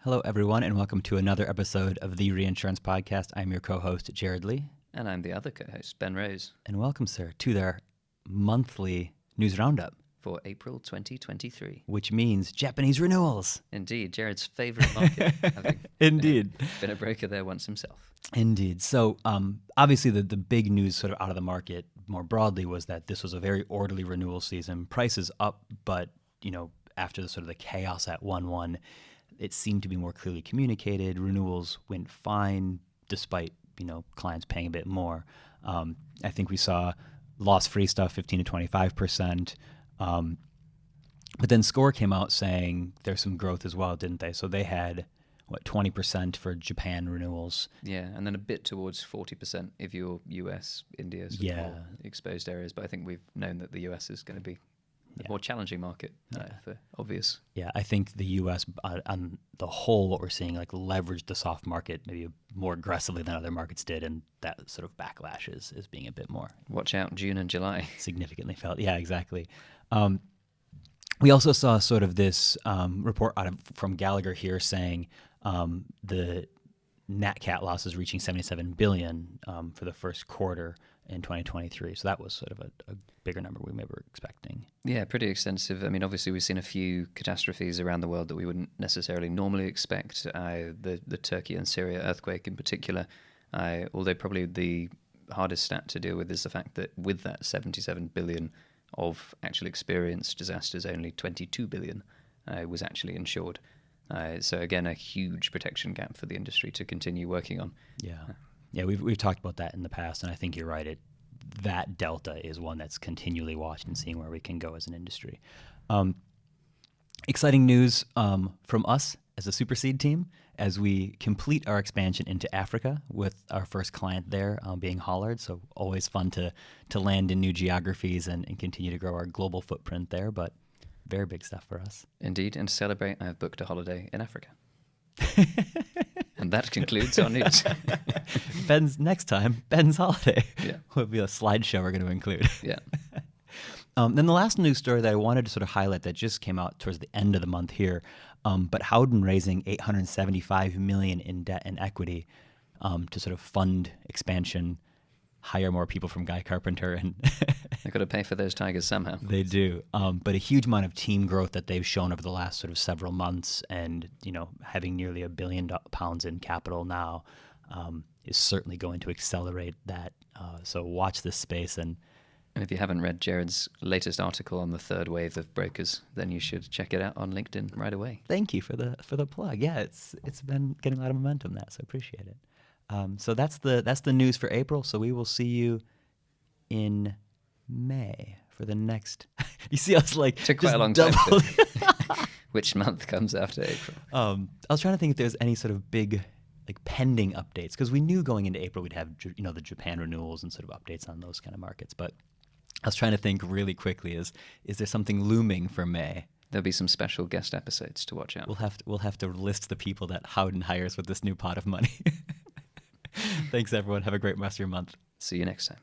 Hello, everyone, and welcome to another episode of the Reinsurance Podcast. I'm your co-host, Jerad Lee. And I'm the other co-host, Ben Rose. And welcome, sir, to their monthly news roundup. For April 2023. Which means Japanese renewals. Indeed, Jared's favourite market. Having Indeed. Been a broker there once himself. Indeed. So obviously the big news sort of out of the market more broadly was that this was a very orderly renewal season. Prices up, but, after the sort of the chaos at 1/1, it seemed to be more clearly communicated. Renewals went fine despite, clients paying a bit more. I think we saw loss-free stuff 15 to 25%. But then SCOR came out saying there's some growth as well, didn't they? So they had, 20% for Japan renewals. Yeah, and then a bit towards 40% if you're US, India, sort of more exposed areas. But I think we've known that the US is going to be a more challenging market for obvious. Yeah, I think the U.S. On the whole, what we're seeing, leveraged the soft market maybe more aggressively than other markets did, and that sort of backlash is being a bit more. Watch out, June and July. Significantly felt. Yeah, exactly. We also saw sort of this report from Gallagher here saying the Nat Cat losses reaching $77 billion for the first quarter in 2023. So that was sort of a bigger number we were expecting. Yeah, pretty extensive. I mean, obviously we've seen a few catastrophes around the world that we wouldn't necessarily normally expect. The Turkey and Syria earthquake in particular, although probably the hardest stat to deal with is the fact that with that $77 billion of actually experienced disasters, only $22 billion was actually insured. So again, a huge protection gap for the industry to continue working on. Yeah, we've talked about that in the past, and I think you're right. That delta is one that's continually watched and seeing where we can go as an industry. Exciting news from us as a Supercede team as we complete our expansion into Africa with our first client there being Hollard. So always fun to land in new geographies and continue to grow our global footprint there, but very big stuff for us. Indeed, and to celebrate, I have booked a holiday in Africa. And that concludes our news. Ben's holiday. Yeah. Will be a slideshow we're going to include. Yeah. Then the last news story that I wanted to sort of highlight that just came out towards the end of the month here, but Howden raising $875 million in debt and equity to sort of fund expansion, hire more people from Guy Carpenter, and they've got to pay for those tigers somehow. They do, but a huge amount of team growth that they've shown over the last sort of several months, and having nearly £1 billion in capital now is certainly going to accelerate that. So watch this space. And if you haven't read Jared's latest article on the third wave of brokers, then you should check it out on LinkedIn right away. Thank you for the plug. Yeah, it's been getting a lot of momentum, so appreciate it. So that's the news for April. So we will see you in May for the next. You see, I was like, took quite a long time. Which month comes after April? I was trying to think if there's any sort of big pending updates, because we knew going into April we'd have the Japan renewals and sort of updates on those kind of markets. But I was trying to think really quickly: is there something looming for May? There'll be some special guest episodes to watch out. We'll have to list the people that Howden hires with this new pot of money. Thanks, everyone. Have a great rest of your month. See you next time.